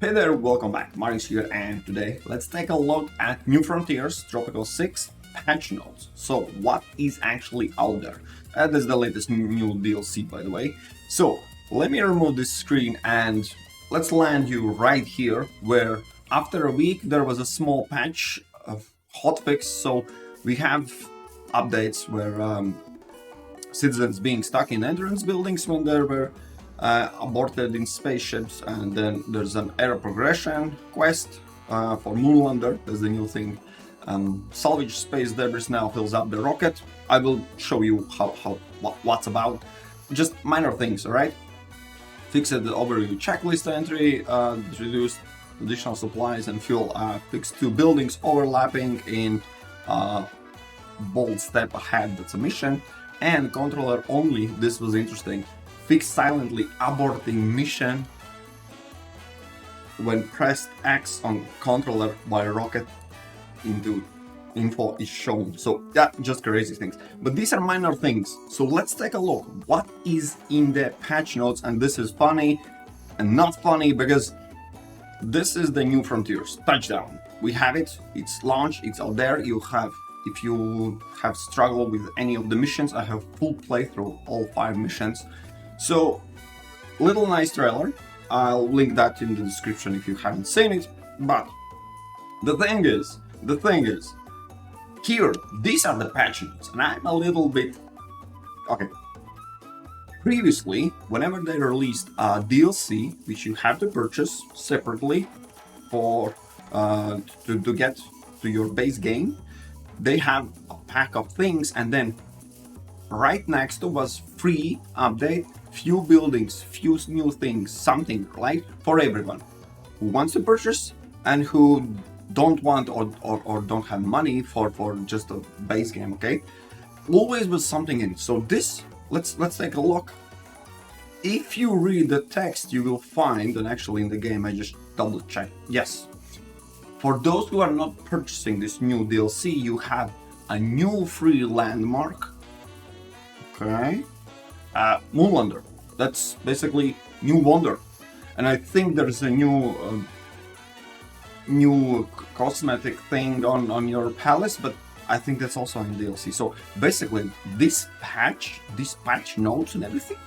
Hey there, welcome back. Marius here, and today let's take a look at New Frontiers Tropico 6 patch notes. So, what is actually out there? That is the latest new DLC, by the way. So, let me remove this screen and let's land you right here, where after a week there was a small patch of hotfix. So, we have updates where citizens being stuck in entrance buildings when they were aborted in spaceships, and then there's an era progression quest for Moonlander. That's the new thing. Salvage space debris now fills up the rocket. I will show you what's about. Just minor things, alright? Fixed the overview checklist entry, reduced additional supplies and fuel, fixed 2 buildings overlapping in bold step ahead, that's a mission, and controller only, this was interesting. Fix silently aborting mission when pressed X on controller while rocket into info is shown. So yeah, just crazy things. But these are minor things. So let's take a look. What is in the patch notes? And this is funny and not funny because this is the New Frontiers touchdown. We have it. It's launched. It's out there. You have, if you have struggled with any of the missions, I have full playthrough all 5 missions. So, little nice trailer. I'll link that in the description if you haven't seen it. But the thing is, here, these are the patch notes, and I'm a little bit okay. Previously, whenever they released a DLC, which you have to purchase separately for to get to your base game, they have a pack of things, and then right next to was free update, few buildings, few new things, something, right? For everyone who wants to purchase and who don't want or don't have money for just a base game, okay? Always was something in. So this, let's take a look. If you read the text, you will find, and actually in the game I just double checked, yes. For those who are not purchasing this new DLC, you have a new free landmark. Okay, Moonlander. That's basically new wonder, and I think there's a new cosmetic thing on your palace, but I think that's also in DLC. So basically, this patch notes and everything,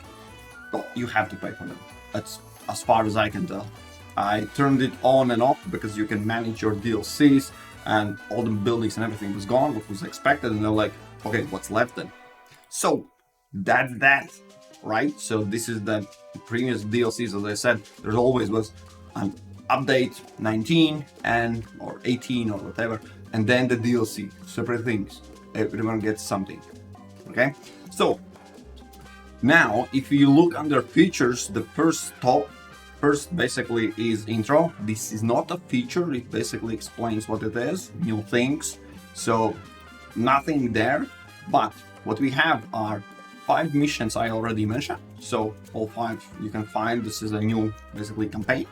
well, you have to pay for them. That's as far as I can tell. I turned it on and off because you can manage your DLCs, and all the buildings and everything was gone, what was expected, and they're like, okay, what's left then? So that's that, right? So this is the previous DLCs, as I said, there always was an update 19 and or 18 or whatever, and then the DLC, separate things. Everyone gets something, okay? So now, if you look under features, the first basically is intro. This is not a feature, it basically explains what it is, new things, so nothing there. But what we have are 5 missions I already mentioned, so all 5 you can find. This is a new basically campaign.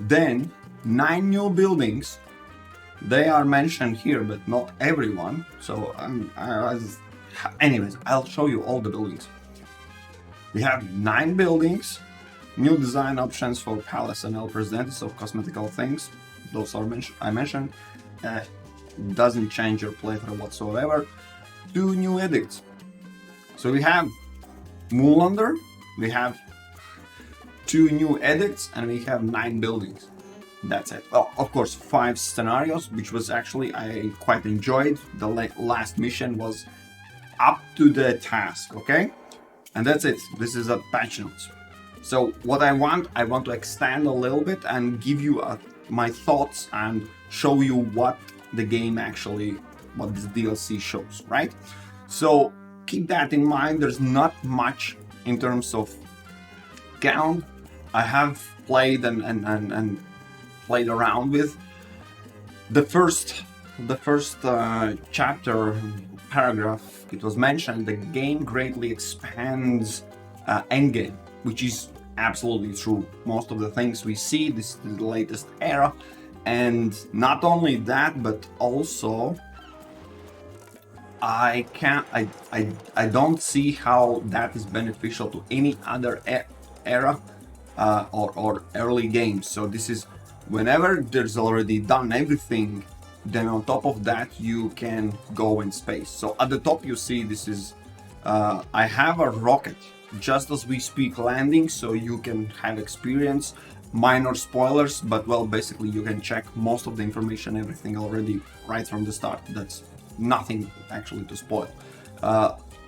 Then 9 new buildings, they are mentioned here but not everyone, so anyways, I'll show you all the buildings. We have 9 buildings, new design options for palace and El Presidente, so cosmetical things, those are I mentioned. Doesn't change your playthrough whatsoever. 2 new edicts. So we have Moonlander, we have 2 new edicts, and we have 9 buildings. That's it. Well, of course, 5 scenarios, which was actually I quite enjoyed. The last mission was up to the task, okay? And that's it. This is a patch notes. So what I want to extend a little bit and give you my thoughts and show you what the game actually, what this DLC shows, right? So keep that in mind. There's not much in terms of count. I have played and played around with the first chapter paragraph. It was mentioned the game greatly expands endgame, which is absolutely true. Most of the things we see, this is the latest era, and not only that, but also I don't see how that is beneficial to any other era or early games. So this is Whenever there's already done everything, then on top of that you can go in space. So at the top you see this is I have a rocket just as we speak landing, so you can have experience. Minor spoilers, but well, basically you can check most of the information, everything already right from the start. That's nothing actually to spoil.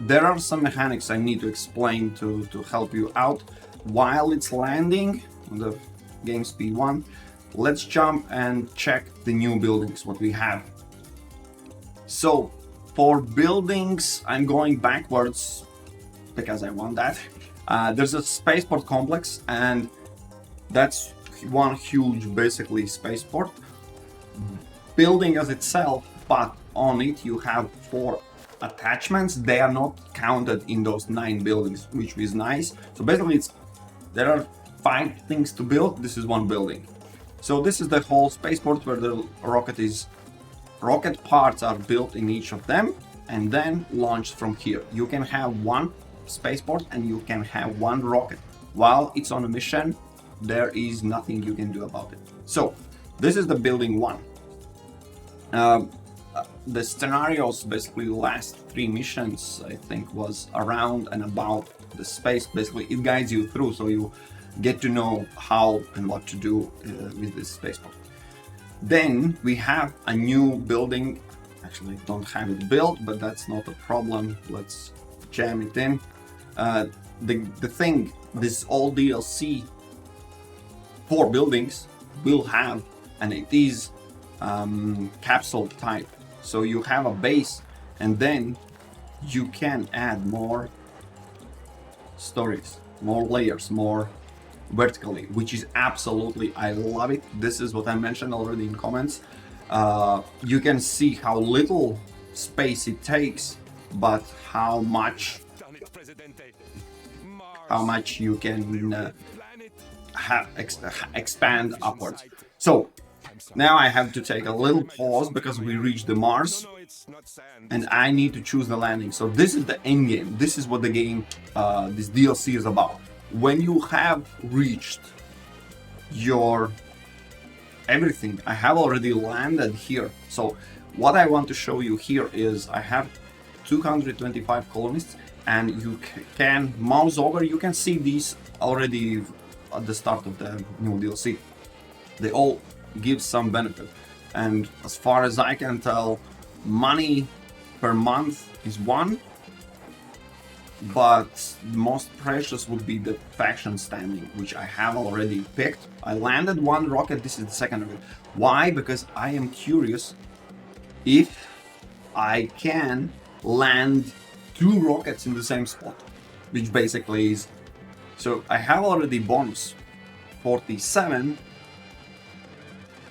There are some mechanics I need to explain to help you out while it's landing on the game speed 1. Let's jump and check the new buildings, what we have. So for buildings, I'm going backwards because I want that. There's a spaceport complex, and that's one huge, basically, spaceport building as itself, but on it you have 4 attachments. They are not counted in those 9 buildings, which is nice. So basically there are 5 things to build. This is one building. So this is the whole spaceport where the rocket parts are built in each of them and then launched from here. You can have one spaceport and you can have one rocket. While it's on a mission, there is nothing you can do about it. So this is the building 1. The scenarios, basically the last 3 missions, I think, was around and about the space. Basically it guides you through, so you get to know how and what to do with this spaceport. Then we have a new building. Actually, I don't have it built, but that's not a problem. Let's jam it in. The thing, this old DLC 4 buildings will have, and it is capsule type. So you have a base, and then you can add more stories, more layers, more vertically, which is absolutely, I love it. This is what I mentioned already in comments. You can see how little space it takes, but how much you can expand upwards. So now I have to take a little pause because we reached the Mars and I need to choose the landing. So this is the end game. This is what the game, this DLC is about. When you have reached your everything, I have already landed here. So what I want to show you here is I have 225 colonists, and you can mouse over. You can see these already at the start of the new DLC. They all give some benefit, and as far as I can tell, money per month is 1, but the most precious would be the faction standing, which I have already picked. I landed 1 rocket. This is the second of it. Why? Because I am curious if I can land 2 rockets in the same spot, which basically is, so I have already bonus 47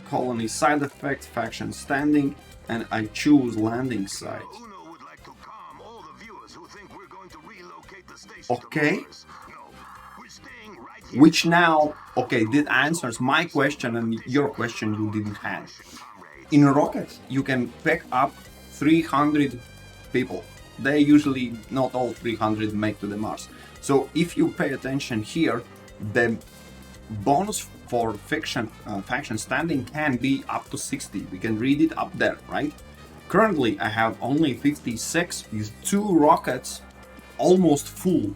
colony side effect, faction standing, and I choose landing site. Okay, which now, okay, that answers my question and your question you didn't have. In a rocket, you can pick up 300 people. They usually, not all 300 make to the Mars. So if you pay attention here, the bonus for faction standing can be up to 60. We can read it up there, right? Currently, I have only 56 with 2 rockets almost full.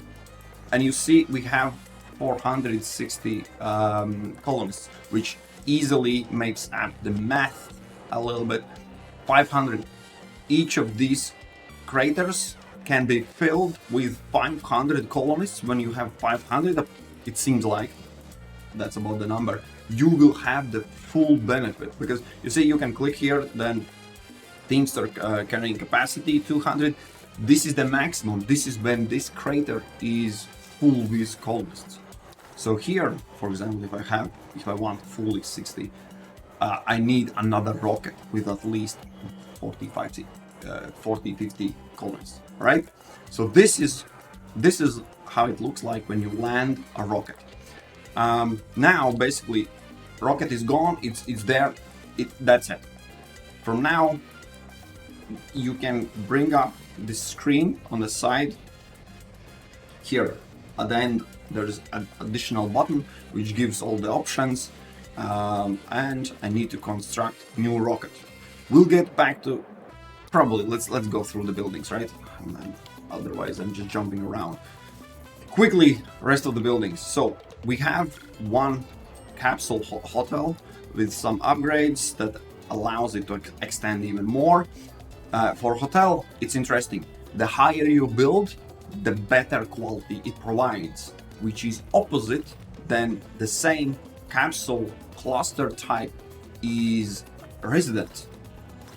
And you see we have 460 colonists, which easily makes up the math a little bit. 500. Each of these craters can be filled with 500 colonists. When you have 500, it seems like that's about the number, you will have the full benefit, because you see you can click here, then teams are carrying capacity 200. This is the maximum. This is when this crater is full with colonists. So here, for example, if I want fully 60, I need another rocket with at least 40-50 colonists, right? So this is how it looks like when you land a rocket. Now basically rocket is gone, it's there, that's it. From now you can bring up this screen on the side here. At the end there's an additional button which gives all the options. and I need to construct new rocket. We'll get back to probably let's go through the buildings, right? Otherwise, I'm just jumping around. Quickly, rest of the buildings. So we have one capsule hotel with some upgrades that allows it to extend even more. For hotel, it's interesting. The higher you build, the better quality it provides, which is opposite than the same capsule cluster type is residence,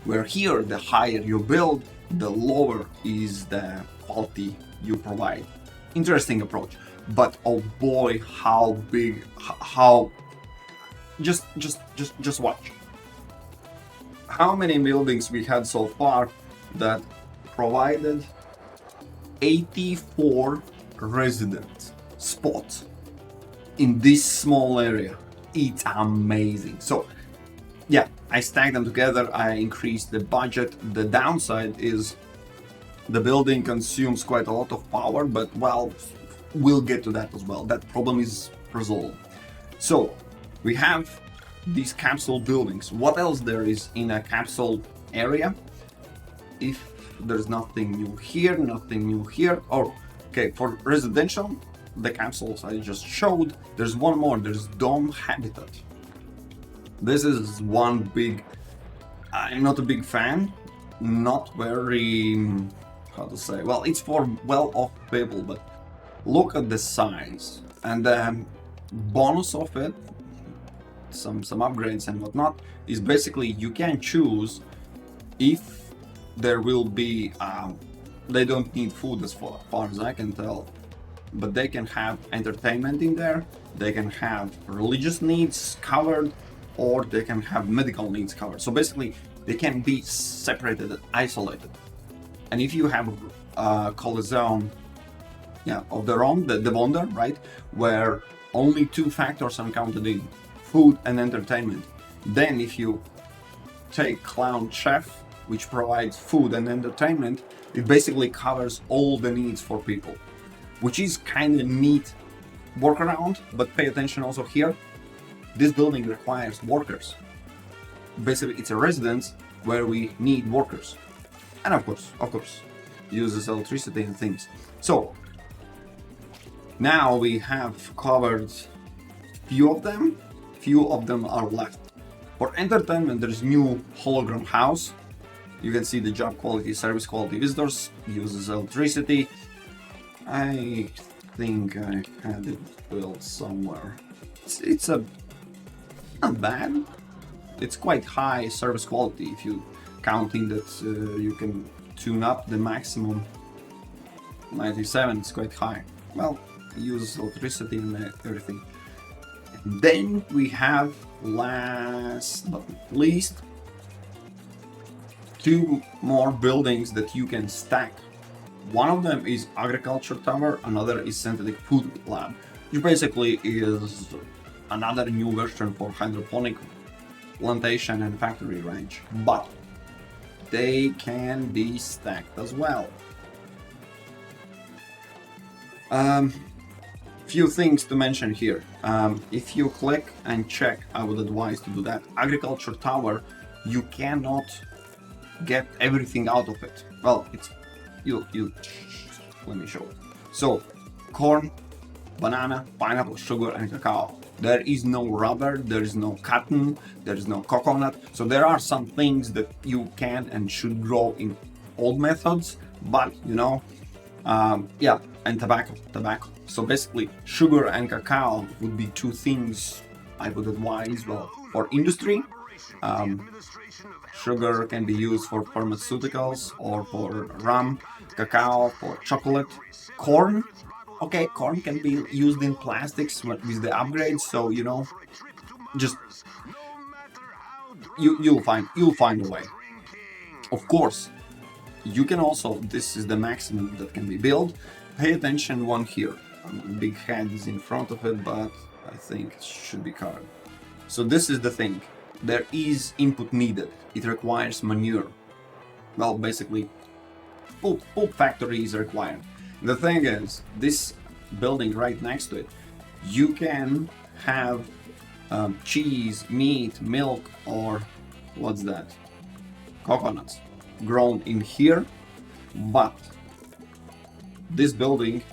where here the higher you build, the lower is the quality you provide. Interesting approach, but oh boy, how big, how just watch how many buildings we had so far that provided 84 resident spots in this small area. It's amazing. So yeah, I stacked them together, I increased the budget. The downside is the building consumes quite a lot of power, but well, we'll get to that as well. That problem is resolved. So we have these capsule buildings. What else there is in a capsule area? If there's nothing new here, nothing new here. Oh, okay, for residential, the capsules I just showed, there's one more, there's dome habitat. This is one big, I'm not a big fan, not very, how to say, well, it's for well-off people, but look at the size and the bonus of it, some upgrades and whatnot, is basically you can choose if there will be, they don't need food as far as I can tell, but they can have entertainment in there, they can have religious needs covered, or they can have medical needs covered. So basically they can be separated, isolated. And if you have a Coliseum of their own, the Wonder, right, where only two factors are counted in, food and entertainment, then if you take Clown Chef, which provides food and entertainment, it basically covers all the needs for people, which is kind of neat workaround. But pay attention also here, this building requires workers. Basically it's a residence where we need workers, and of course uses electricity and things. So now we have covered few of them are left. For entertainment, there's new hologram house. You can see the job quality, service quality, visitors, uses electricity. I think I had it built somewhere. It's not bad. It's quite high service quality if you counting that you can tune up the maximum 97. It's quite high. Well, it uses electricity and everything. And then we have, last but not least, two more buildings that you can stack. One of them is agriculture tower, another is synthetic food lab, which basically is another new version for hydroponic plantation and factory range, but they can be stacked as well. Few things to mention here. If you click and check, I would advise to do that. Agriculture tower, you cannot get everything out of it. Well, it's you let me show it. So corn, banana, pineapple, sugar and cacao. There is no rubber, there is no cotton, there is no coconut. So there are some things that you can and should grow in old methods, but you know, and tobacco. So basically sugar and cacao would be two things I would advise. Well, for industry, sugar can be used for pharmaceuticals or for rum, cacao for chocolate. Corn, okay, corn can be used in plastics with the upgrades, so you know, just you'll find a way. Of course, you can also, this is the maximum that can be built. Pay attention one here. Big head is in front of it, but I think it should be covered. So this is the thing. There is input needed. It requires manure. Well, basically, poop factory is required. The thing is, this building right next to it, you can have cheese, meat, milk, or what's that? Coconuts grown in here. But this building,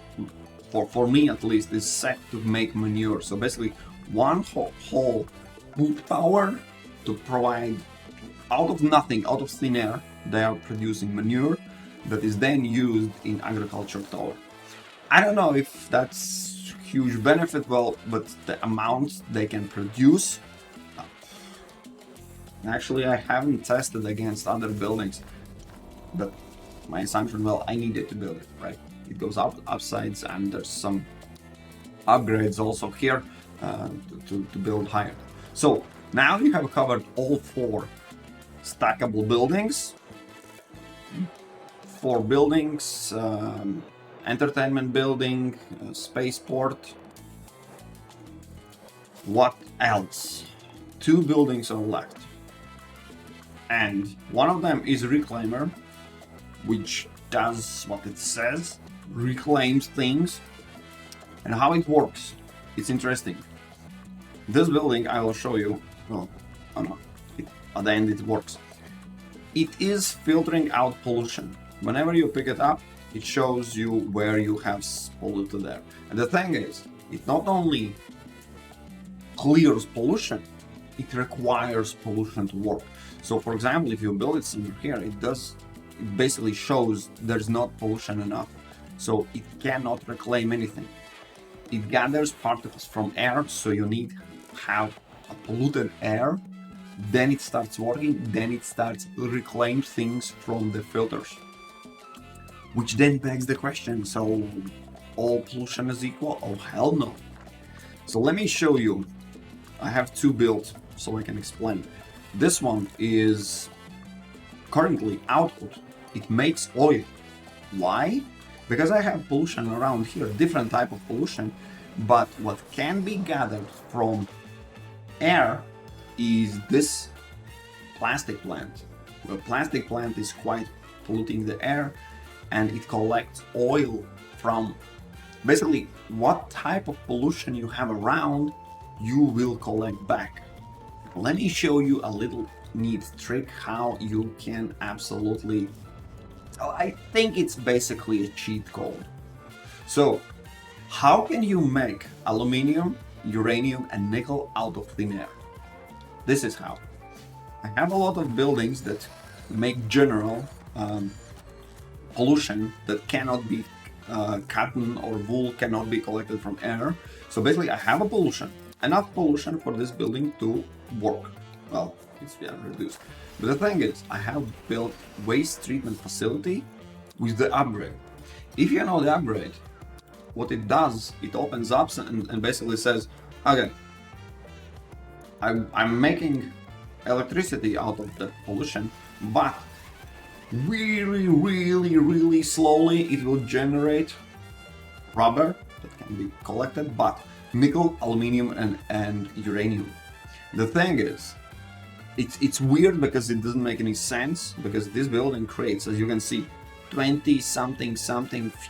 for me at least, is set to make manure. So basically, one whole wood tower to provide out of nothing, out of thin air, they are producing manure that is then used in agriculture tower. I don't know if that's huge benefit, well, but the amount they can produce. Actually, I haven't tested against other buildings, but my assumption, well, I needed to build it, right? It goes up upsides, and there's some upgrades also here to build higher. So now you have covered all 4 stackable buildings, 4 buildings, entertainment building, spaceport. What else? 2 buildings are left, and one of them is reclaimer, which does what it says, reclaims things. And how it works, it's interesting. This building, I will show you, well, oh no, at the end it works. It is filtering out pollution. Whenever you pick it up, it shows you where you have polluted air. And the thing is, it not only clears pollution, it requires pollution to work. So for example, if you build it somewhere here, it basically shows there's not pollution enough. So it cannot reclaim anything. It gathers particles from air, so you need to have a polluted air. Then it starts working, then it starts to reclaim things from the filters. Which then begs the question, so all pollution is equal? Oh, hell no. So let me show you. I have 2 built, so I can explain. This one is currently output. It makes oil. Why? Because I have pollution around here, different type of pollution, but what can be gathered from air is this plastic plant. The plastic plant is quite polluting the air, and it collects oil from basically what type of pollution you have around, you will collect back. Let me show you a little neat trick how you can absolutely, I think it's basically a cheat code. So how can you make aluminum, uranium and nickel out of thin air? This is how. I have a lot of buildings that make general pollution that cannot be cotton or wool cannot be collected from air. So basically I have a pollution, enough pollution for this building to work. Well, it's reduced. But the thing is, I have built waste treatment facility with the upgrade. If you know the upgrade, what it does, it opens up and basically says, okay, I'm making electricity out of the pollution, but really slowly it will generate rubber that can be collected, but nickel, aluminum and uranium. The thing is, it's weird because it doesn't make any sense, because this building creates, as you can see, 20 something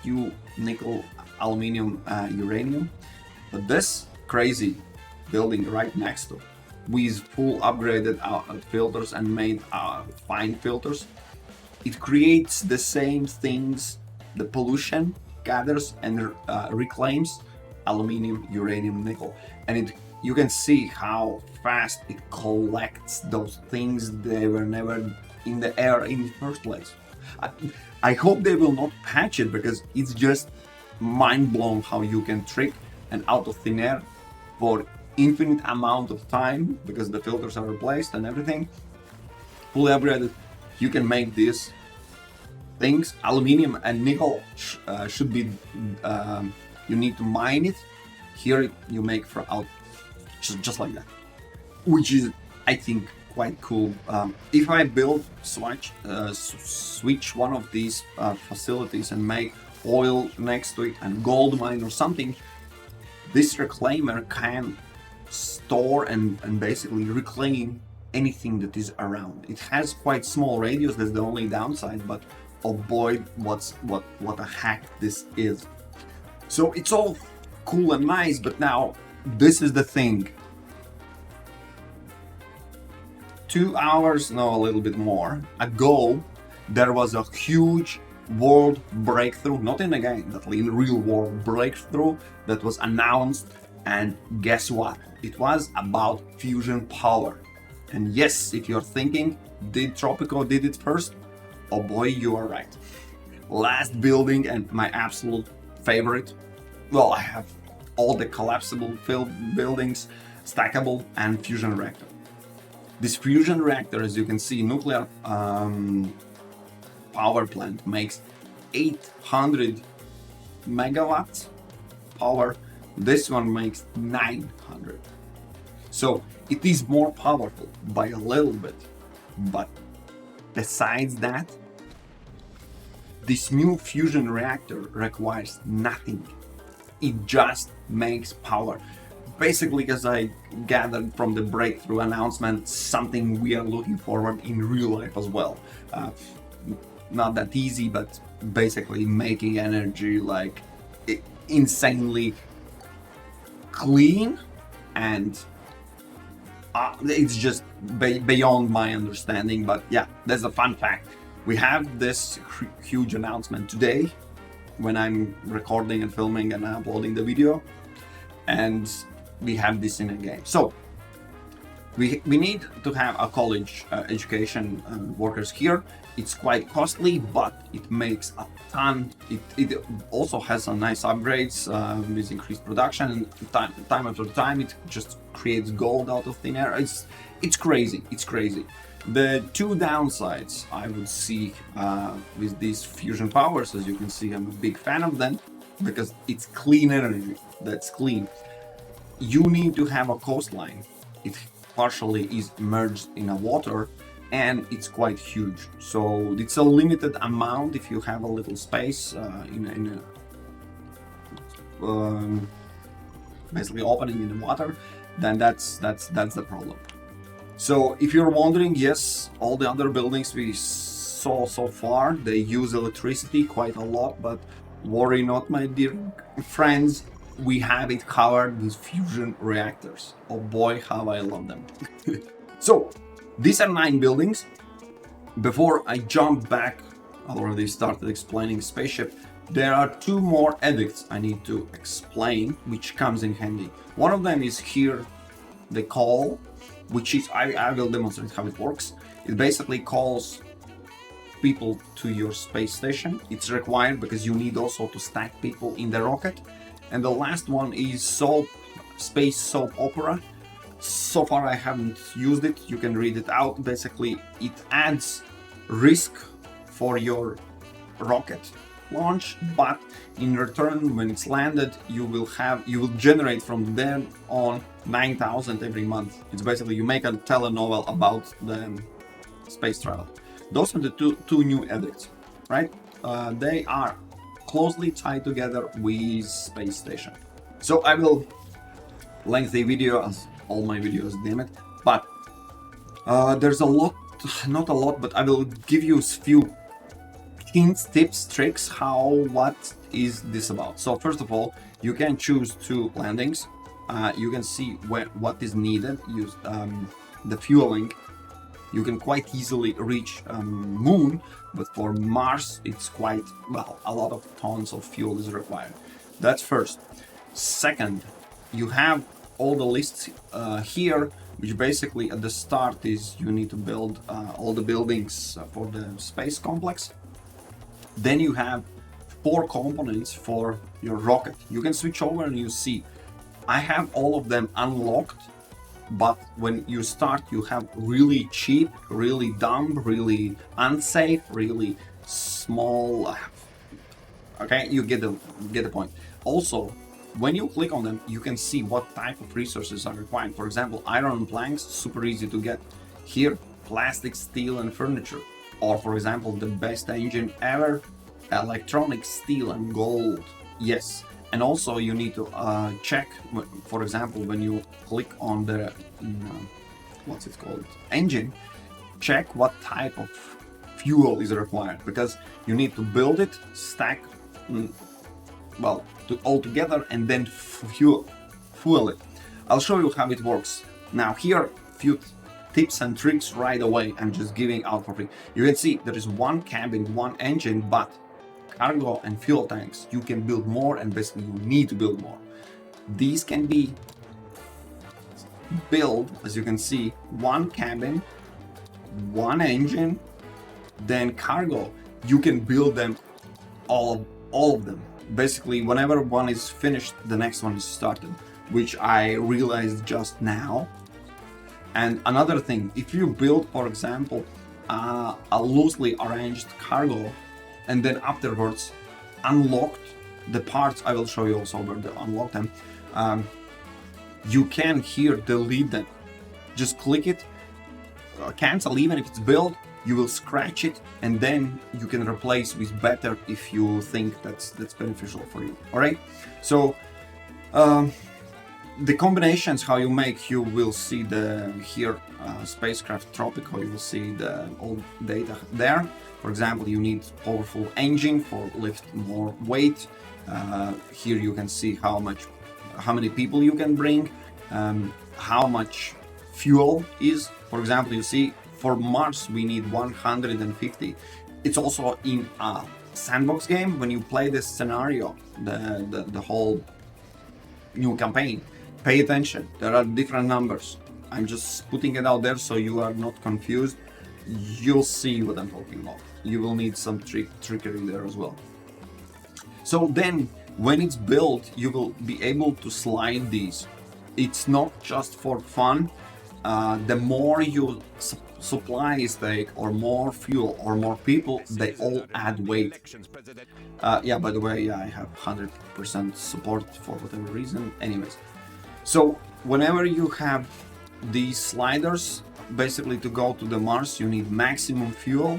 few nickel, aluminum, uranium, but this crazy building right next to, with full upgraded filters and made fine filters, it creates the same things. The pollution gathers and reclaims aluminum, uranium, nickel, and you can see how fast it collects those things they were never in the air in the first place. I hope they will not patch it, because it's just mind-blown how you can trick an out of thin air for infinite amount of time, because the filters are replaced and everything fully upgraded. You can make these things. Aluminum and nickel should be you need to mine it. Here you make for out just like that, which is, I think, quite cool. If I build switch one of these facilities and make oil next to it and gold mine or something, this reclaimer can store and basically reclaim anything that is around. It has quite small radius, that's the only downside, but oh boy, what a hack this is. So it's all cool and nice, but now this is the thing. 2 hours, no, a little bit more ago, there was a huge world breakthrough, not in a game, but in real world breakthrough that was announced. And guess what? It was about fusion power. And yes, if you're thinking, did Tropico did it first? Oh boy, you are right. Last building and my absolute favorite. Well, I have all the collapsible buildings, stackable, and fusion reactor. This fusion reactor, as you can see, nuclear power plant makes 800 megawatts power. This one makes 900. So it is more powerful by a little bit. But besides that, this new fusion reactor requires nothing. It just makes power. Basically, as I gathered from the breakthrough announcement, something we are looking forward in real life as well. Not that easy, but basically making energy like insanely clean, and it's just beyond my understanding. But yeah, there's a fun fact. We have this huge announcement today when I'm recording and filming and uploading the video, and we have this in a game. So we need to have a college education workers here. It's quite costly, but it makes a ton. It also has some nice upgrades with increased production, and time after time it just creates gold out of thin air. It's crazy. It's crazy. The two downsides I would see with these fusion powers, as you can see, I'm a big fan of them because it's clean energy. That's clean. You need to have a coastline. It partially is merged in a water, and it's quite huge. So it's a limited amount. If you have a little space basically opening in the water, then that's the problem. So if you're wondering, yes, all the other buildings we saw so far, they use electricity quite a lot, but worry not, my dear friends, we have it covered with fusion reactors. Oh boy, how I love them. So these are 9 buildings. Before I jump back, I already started explaining spaceship. There are 2 more edicts I need to explain, which comes in handy. One of them is here, the call, which is, I will demonstrate how it works. It basically calls people to your space station. It's required because you need also to stack people in the rocket. And the last one is space soap opera. So far I haven't used it. You can read it out. Basically, it adds risk for your rocket launch, but in return, when it's landed, you will generate from then on 9,000 every month. It's basically you make a telenovel about the space travel. Those are the two new edicts, right? They are closely tied together with space station. So I will lengthy video, as all my videos, damn it. But there's a lot, not a lot, but I will give you a few hints, tips, tricks, what is this about. So first of all, you can choose 2 landings. You can see what is needed. Use the fueling. You can quite easily reach Moon, but for Mars, it's quite, well, a lot of tons of fuel is required. That's first. Second, you have all the lists here, which basically at the start is you need to build all the buildings for the space complex. Then you have 4 components for your rocket. You can switch over and you see, I have all of them unlocked, but when you start, you have really cheap, really dumb, really unsafe, really small. Okay, you get the point. Also, when you click on them, you can see what type of resources are required. For example, iron planks, super easy to get. Here, plastic, steel, and furniture. Or for example, the best engine ever, electronic steel and gold. Yes. And also you need to check, for example, when you click on the what's it called, engine, check what type of fuel is required, because you need to build it, stack well all together, and then fuel it. I'll show you how it works. Now here, few tips and tricks right away. I'm just giving out for free. You can see there is one cabin, one engine, but cargo and fuel tanks, you can build more, and basically you need to build more. These can be built, as you can see, one cabin, one engine, then cargo. You can build them all of them. Basically, whenever one is finished, the next one is started, which I realized just now. And another thing, if you build, for example, a loosely arranged cargo, and then afterwards unlocked the parts, I will show you also where to unlock them. You can here delete them. Just click it, cancel, even if it's built, you will scratch it, and then you can replace with better if you think that's beneficial for you. All right, so the combinations how you make, you will see the here spacecraft Tropico, you will see the old data there. For example, you need powerful engine for lift more weight. Here you can see how many people you can bring, how much fuel is. For example, you see for Mars we need 150. It's also in a sandbox game. When you play this scenario, the whole new campaign, pay attention. There are different numbers. I'm just putting it out there so you are not confused. You'll see what I'm talking about. You will need some trickery there as well. So then when it's built, you will be able to slide these. It's not just for fun. The more you supplies take, or more fuel, or more people, they all add weight. Yeah, by the way, I have 100% support for whatever reason. Anyways, so whenever you have these sliders, basically to go to the Mars, you need maximum fuel.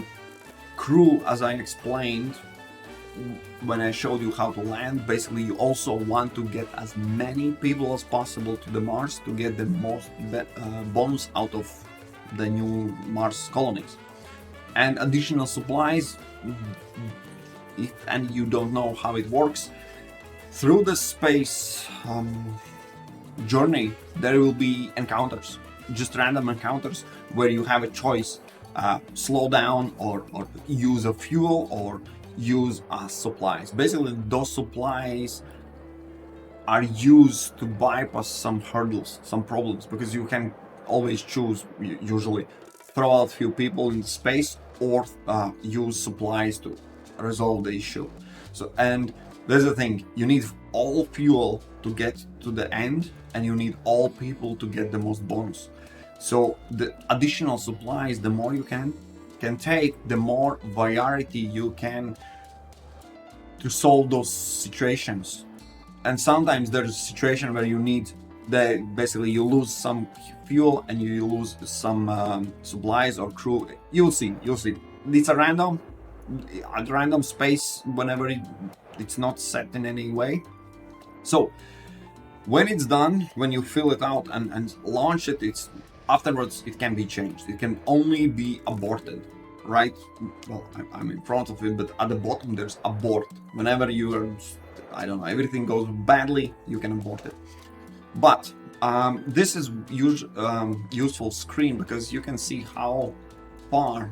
Crew, as I explained when I showed you how to land, basically you also want to get as many people as possible to the Mars to get the most bonus out of the new Mars colonies. And additional supplies, if and you don't know how it works, through the space journey there will be encounters, just random encounters where you have a choice, slow down or use a fuel or use supplies. Basically those supplies are used to bypass some hurdles, some problems, because you can always choose, usually throw out few people in space or use supplies to resolve the issue. So, and there's the thing, you need all fuel to get to the end, and you need all people to get the most bonus. So the additional supplies, the more you can take, the more variety you can to solve those situations. And sometimes there's a situation where you need basically you lose some fuel and you lose some supplies or crew. You'll see. It's a random space whenever it's not set in any way. So when it's done, when you fill it out and launch it, it's afterwards it can be changed. It can only be aborted, right? Well, I'm in front of it, but at the bottom there's abort. Whenever you are, I don't know, everything goes badly, you can abort it. But this is useful screen because you can see how far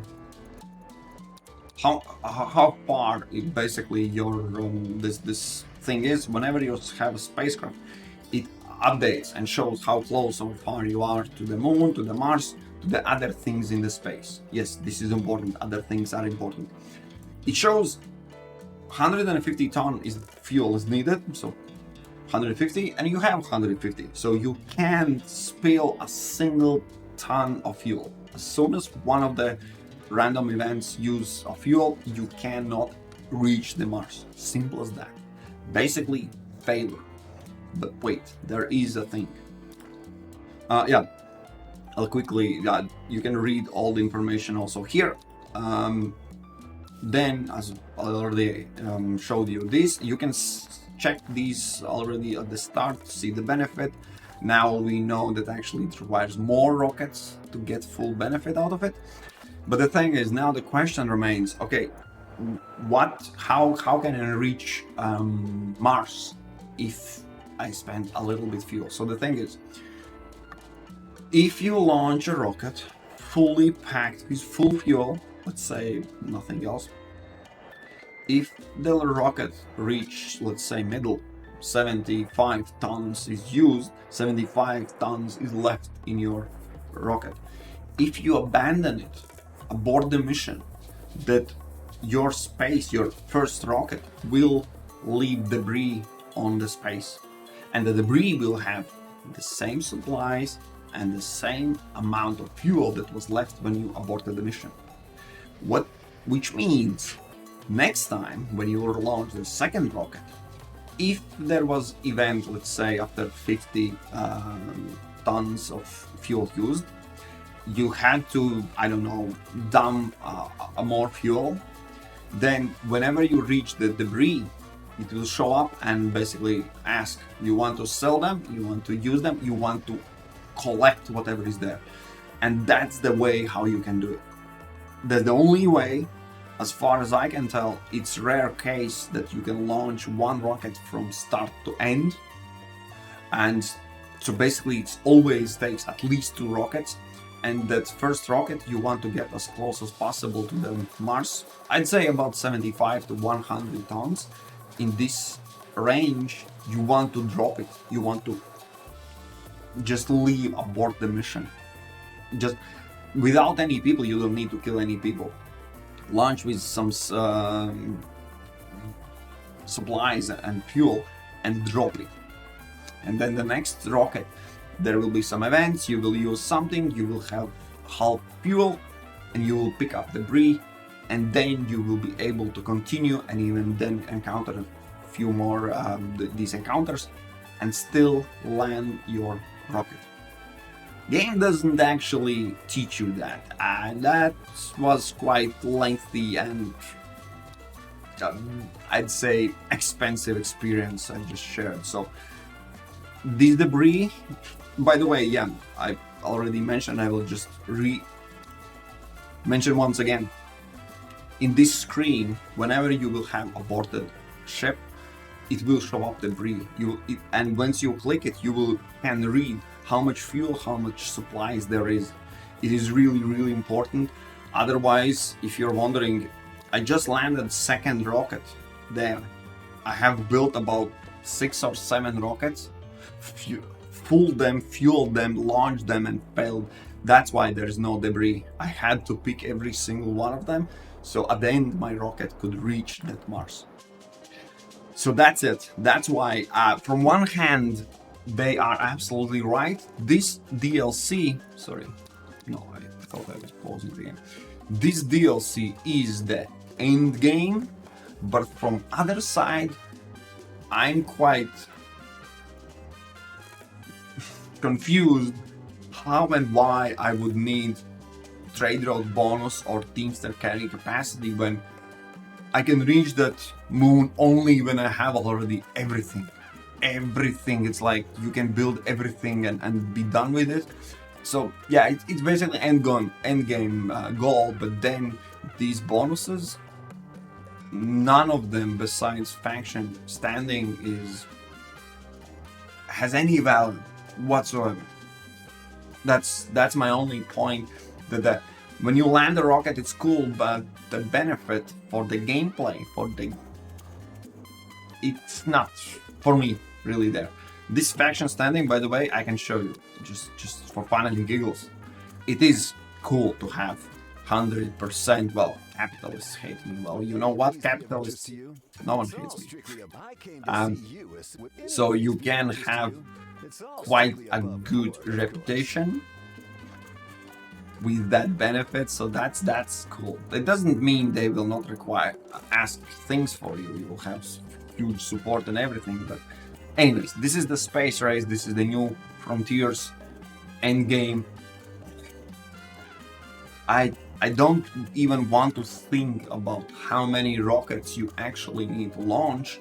basically your this thing is. Whenever you have a spacecraft, it updates and shows how close or far you are to the moon, to the Mars, to the other things in the space. Yes, this is important. Other things are important. It shows 150 ton fuel is needed, so 150, and you have 150, so you can spill a single ton of fuel. As soon as one of the random events use a fuel, you cannot reach the Mars. Simple as that. Basically failure. But wait, there is a thing. Yeah, I'll quickly, you can read all the information also here. Then, as I already showed you this, you can check these already at the start to see the benefit. Now we know that actually it requires more rockets to get full benefit out of it. But the thing is, now the question remains, okay, how can I reach Mars if I spend a little bit fuel? So the thing is, If you launch a rocket fully packed with full fuel, let's say nothing else, if the rocket reach, let's say middle, 75 tons is used, 75 tons is left in your rocket. If you abandon it aboard the mission, that your first rocket will leave debris on the space, and the debris will have the same supplies and the same amount of fuel that was left when you aborted the mission. Which means next time when you launch the second rocket, if there was event, let's say after 50 tons of fuel used, you had to, I don't know, dump more fuel, then whenever you reach the debris, it will show up and basically ask, you want to sell them, you want to use them, you want to collect whatever is there. And that's the way how you can do it. That's the only way, as far as I can tell. It's rare case that you can launch one rocket from start to end. And so basically it always takes at least 2 rockets. And that first rocket you want to get as close as possible to the Mars. I'd say about 75 to 100 tons. In this range, you want to drop it. You want to just leave abort the mission. Just without any people, you don't need to kill any people. Launch with some supplies and fuel and drop it. And then the next rocket, there will be some events, you will use something, you will have half fuel, and you will pick up debris, and then you will be able to continue and even then encounter a few more these encounters and still land your rocket. Game doesn't actually teach you that, and that was quite lengthy and I'd say expensive experience I just shared. So this debris, by the way, yeah, I already mentioned, I will just mention once again. In this screen, whenever you will have aborted ship, it will show up debris. And once you click it, you can read how much fuel, how much supplies there is. It is really, really important. Otherwise, if you're wondering, I just landed second rocket there. I have built about 6 or 7 rockets, fueled them, launched them, and failed. That's why there's no debris. I had to pick every single one of them, so at the end my rocket could reach that Mars. So that's it. That's why, from one hand, they are absolutely right. This DLC, sorry, no, I thought I was pausing the game. This DLC is the end game, but from other side, I'm quite confused how and why I would need trade route bonus or Teamster carrying capacity when I can reach that moon only when I have already everything. It's like you can build everything and be done with it. So yeah, it's basically end game goal, but then these bonuses, none of them besides faction standing has any value whatsoever. That's my only point, that when you land a rocket it's cool, but the benefit for the gameplay, it's not for me really there. This faction standing, by the way, I can show you just for fun and giggles. It is cool to have 100%. Well, capitalists hate me. Well, you know what, capitalists, no one hates me. So you can have quite a good reputation with that benefit, so that's cool. It doesn't mean they will not ask things for you. You will have huge support and everything, but anyways, this is the space race. This is the new Frontiers end game. I don't even want to think about how many rockets you actually need to launch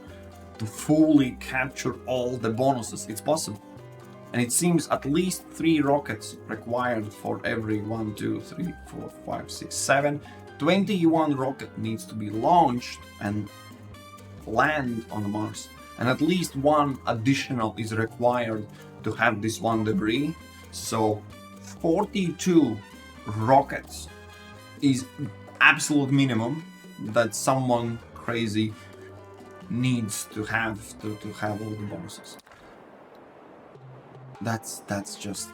to fully capture all the bonuses. It's possible. And it seems at least 3 rockets required for every 1, 2, 3, 4, 5, 6, 7. 21 rocket needs to be launched and land on Mars. And at least 1 additional is required to have this one debris. So 42 rockets is absolute minimum that someone crazy needs to have to have all the bonuses. That's just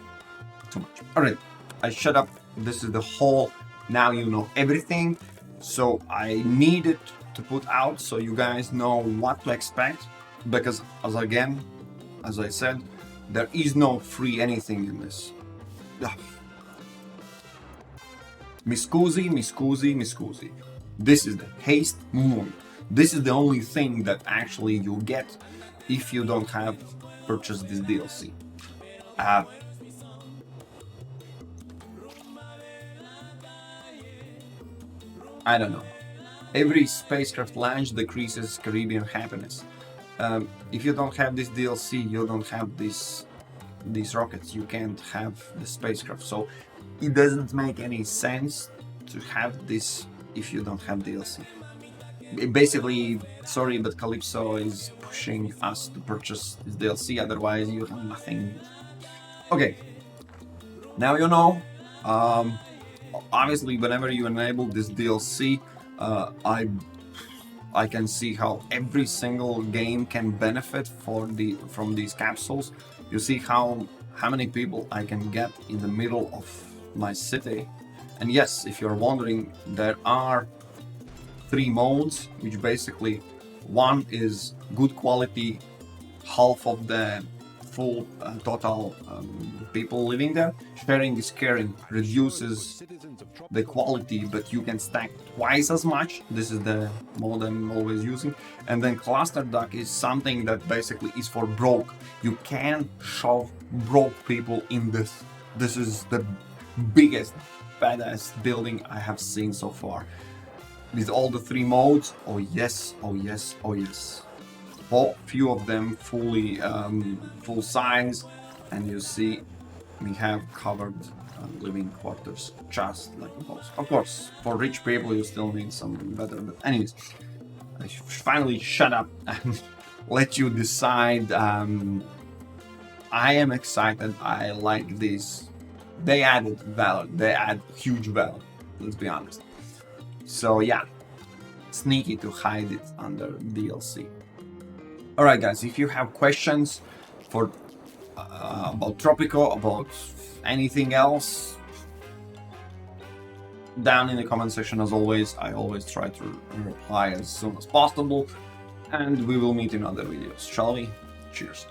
too much. All right, I shut up. This is the whole. Now you know everything. So I needed to put out so you guys know what to expect, because as I said, there is no free anything in this. Mi scusi. This is the haste moon. This is the only thing that actually you get if you don't have purchased this DLC. I don't know. Every spacecraft launch decreases Caribbean happiness. If you don't have this DLC, you don't have these rockets. You can't have the spacecraft. So it doesn't make any sense to have this if you don't have DLC. Basically, sorry, but Calypso is pushing us to purchase this DLC. Otherwise, you have nothing. Okay. Now you know. Obviously, whenever you enable this DLC, I can see how every single game can benefit from these capsules. You see how many people I can get in the middle of my city. And yes, if you're wondering, there are 3 modes, which basically one is good quality, half of the full total people living there. Sharing is caring, reduces the quality, but you can stack twice as much. This is the mode I'm always using. And then cluster duck is something that basically is for broke. You can shove broke people in this. This is the biggest badass building I have seen so far. With all the 3 modes, oh yes. A few of them fully full size, and you see we have covered living quarters just like those. Of course, for rich people you still need something better, but anyways, I finally shut up and let you decide. I am excited. I like this. They added value. They add huge value. Let's be honest. So yeah, sneaky to hide it under DLC. Alright guys, if you have questions for about Tropico, about anything else, down in the comment section as always. I always try to reply as soon as possible, and we will meet in other videos, shall we? Cheers.